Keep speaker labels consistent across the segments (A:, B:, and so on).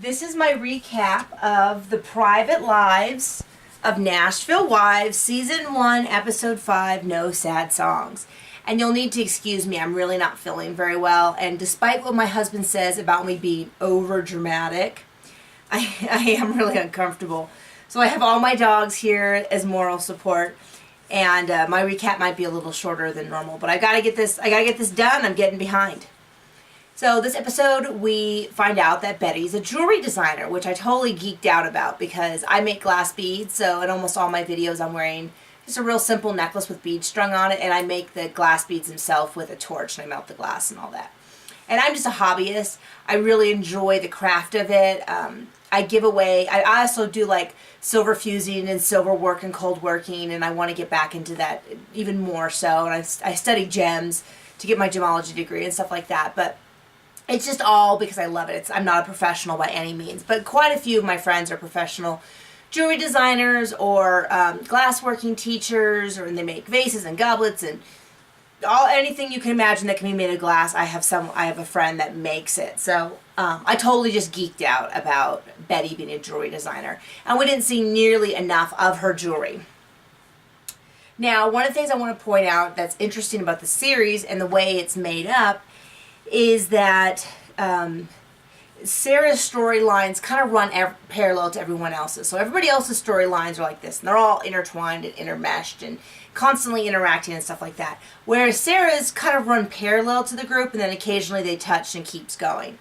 A: This is my recap of the private lives of Nashville Wives, Season 1, Episode 5, No Sad Songs. And you'll need to excuse me, I'm really not feeling very well. And despite what my husband says about me being over dramatic, I am really uncomfortable. So I have all my dogs here as moral support. And my recap might be a little shorter than normal, but I gotta get this done. I'm getting behind. So this episode, we find out that Betty's a jewelry designer, which I totally geeked out about because I make glass beads. So in almost all my videos, I'm wearing just a real simple necklace with beads strung on it, and I make the glass beads themselves with a torch, and I melt the glass and all that. And I'm just a hobbyist. I really enjoy the craft of it. I give away, I also do like silver fusing and silver work and cold working, and I want to get back into that even more so. And I study gems to get my gemology degree and stuff like that. But it's just all because I love it. I'm not a professional by any means, but quite a few of my friends are professional jewelry designers or glassworking teachers, or they make vases and goblets and anything you can imagine that can be made of glass. I have a friend that makes it. So I totally just geeked out about Betty being a jewelry designer, and we didn't see nearly enough of her jewelry. Now, one of the things I want to point out that's interesting about the series and the way it's made up is that Sarah's storylines kind of run parallel to everyone else's. So everybody else's storylines are like this, and they're all intertwined and intermeshed and constantly interacting and stuff like that. Whereas Sarah's kind of run parallel to the group, and then occasionally they touch and keeps going.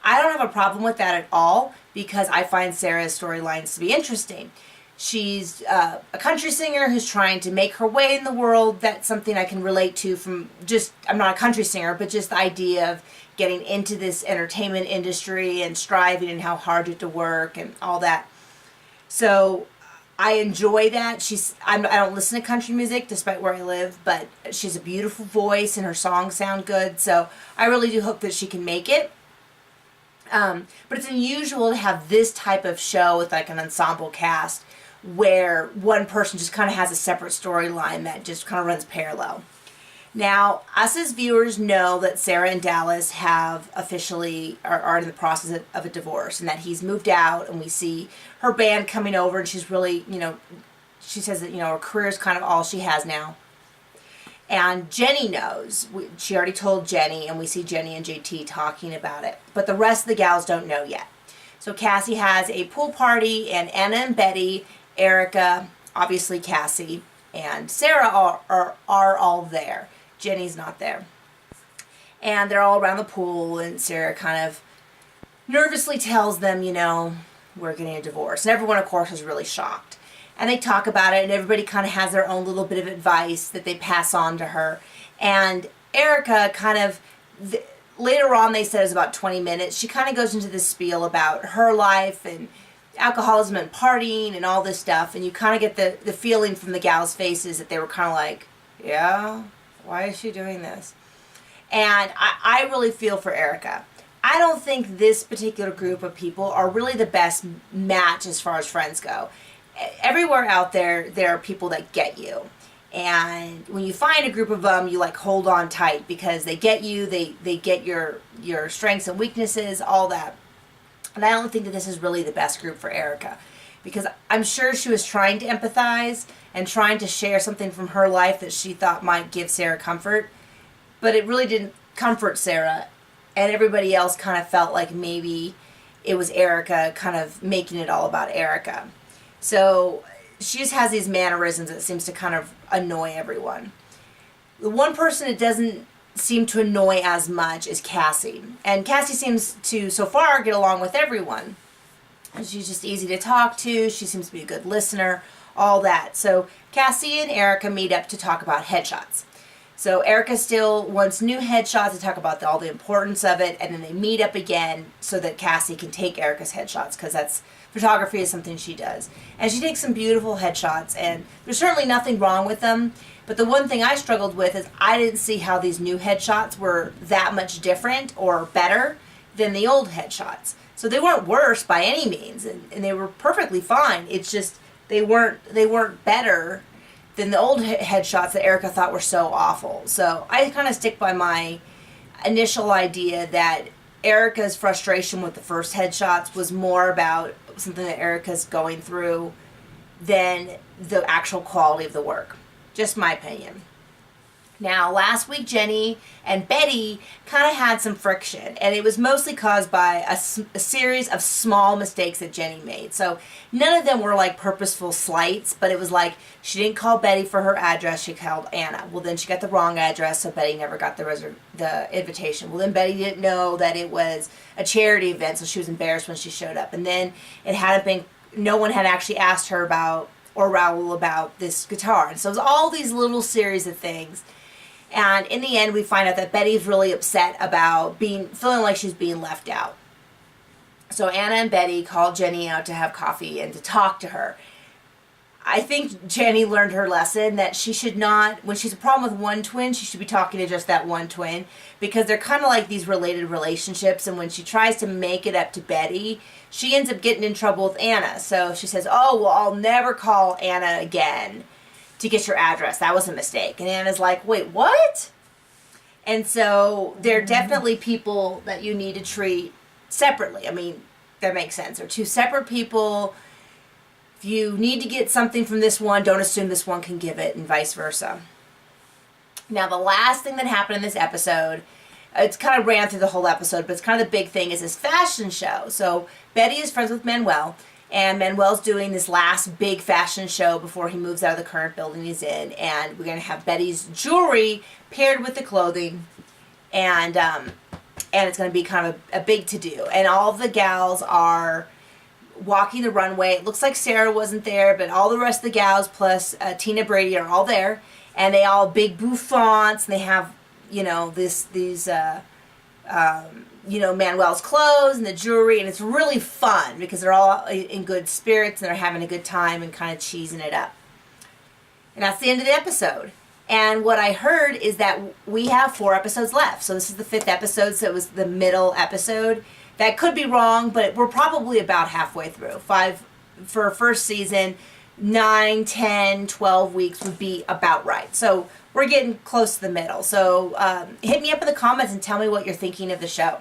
A: I don't have a problem with that at all because I find Sarah's storylines to be interesting. She's a country singer who's trying to make her way in the world. That's something I can relate to from just, I'm not a country singer, but just the idea of getting into this entertainment industry and striving and how hard it to work and all that. So I enjoy that. I don't listen to country music despite where I live, but she's a beautiful voice and her songs sound good. So I really do hope that she can make it. But it's unusual to have this type of show with like an ensemble cast where one person just kind of has a separate storyline that just kind of runs parallel. Now, us as viewers know that Sarah and Dallas have officially are in the process of a divorce, and that he's moved out, and we see her band coming over, and she's really, she says that, her career is kind of all she has now. And Jenny knows. She already told Jenny, and we see Jenny and JT talking about it. But the rest of the gals don't know yet. So Cassie has a pool party, and Anna and Betty, Erika, obviously Cassie, and Sarah are all there. Jenny's not there. And they're all around the pool, and Sarah kind of nervously tells them, we're getting a divorce. And everyone, of course, is really shocked. And they talk about it, and everybody kind of has their own little bit of advice that they pass on to her. And Erika kind of, later on they said it was about 20 minutes, she kind of goes into this spiel about her life and alcoholism and partying and all this stuff. And you kind of get the feeling from the gals' faces that they were kind of like, yeah, why is she doing this? And I really feel for Erika. I don't think this particular group of people are really the best match as far as friends go. Everywhere out there are people that get you. And when you find a group of them, you like hold on tight because they get you, they get your strengths and weaknesses, all that. And I don't think that this is really the best group for Erika, because I'm sure she was trying to empathize and trying to share something from her life that she thought might give Sarah comfort, but it really didn't comfort Sarah, and everybody else kind of felt like maybe it was Erika kind of making it all about Erika. So she just has these mannerisms that seems to kind of annoy everyone. The one person it doesn't seem to annoy as much is Cassie. And Cassie seems to, so far, get along with everyone. And she's just easy to talk to. She seems to be a good listener, all that. So Cassie and Erika meet up to talk about headshots. So Erika still wants new headshots to talk about all the importance of it, and then they meet up again so that Cassie can take Erika's headshots, because photography is something she does. And she takes some beautiful headshots, and there's certainly nothing wrong with them. But the one thing I struggled with is I didn't see how these new headshots were that much different or better than the old headshots. So they weren't worse by any means, and they were perfectly fine. It's just they weren't better than the old headshots that Erika thought were so awful. So I kind of stick by my initial idea that Erika's frustration with the first headshots was more about something that Erika's going through than the actual quality of the work. Just my opinion. Now, last week, Jenny and Betty kind of had some friction, and it was mostly caused by a series of small mistakes that Jenny made. So none of them were like purposeful slights, but it was like she didn't call Betty for her address, she called Anna. Well, then she got the wrong address, so Betty never got the invitation. Well, then Betty didn't know that it was a charity event, so she was embarrassed when she showed up. And then it hadn't been, no one had actually asked her about, or Raul about this guitar. And so it was all these little series of things. And in the end, we find out that Betty's really upset about feeling like she's being left out. So Anna and Betty called Jenny out to have coffee and to talk to her. I think Jenny learned her lesson that she should not, when she's a problem with one twin, she should be talking to just that one twin, because they're kind of like these related relationships, and when she tries to make it up to Betty, she ends up getting in trouble with Anna. So she says, oh, well, I'll never call Anna again to get your address. That was a mistake. And Anna's like, wait, what? And so they're definitely people that you need to treat separately. I mean, that makes sense. They're two separate people. If you need to get something from this one, don't assume this one can give it, and vice versa. Now, the last thing that happened in this episode, it's kind of ran through the whole episode, but it's kind of the big thing, is this fashion show. So Betty is friends with Manuel, and Manuel's doing this last big fashion show before he moves out of the current building he's in. And we're going to have Betty's jewelry paired with the clothing. And it's going to be kind of a big to-do. And all of the gals are walking the runway. It looks like Sarah wasn't there, but all the rest of the gals plus Tina Brady are all there. And they all big bouffants. And they have, you know, Manuel's clothes and the jewelry, and it's really fun because they're all in good spirits and they're having a good time and kind of cheesing it up. And that's the end of the episode. And what I heard is that we have 4 episodes left. So this is the 5th episode, so it was the middle episode. That could be wrong, but we're probably about halfway through. 5 for a first season, 9, 10, 12 weeks would be about right. So we're getting close to the middle. So hit me up in the comments and tell me what you're thinking of the show.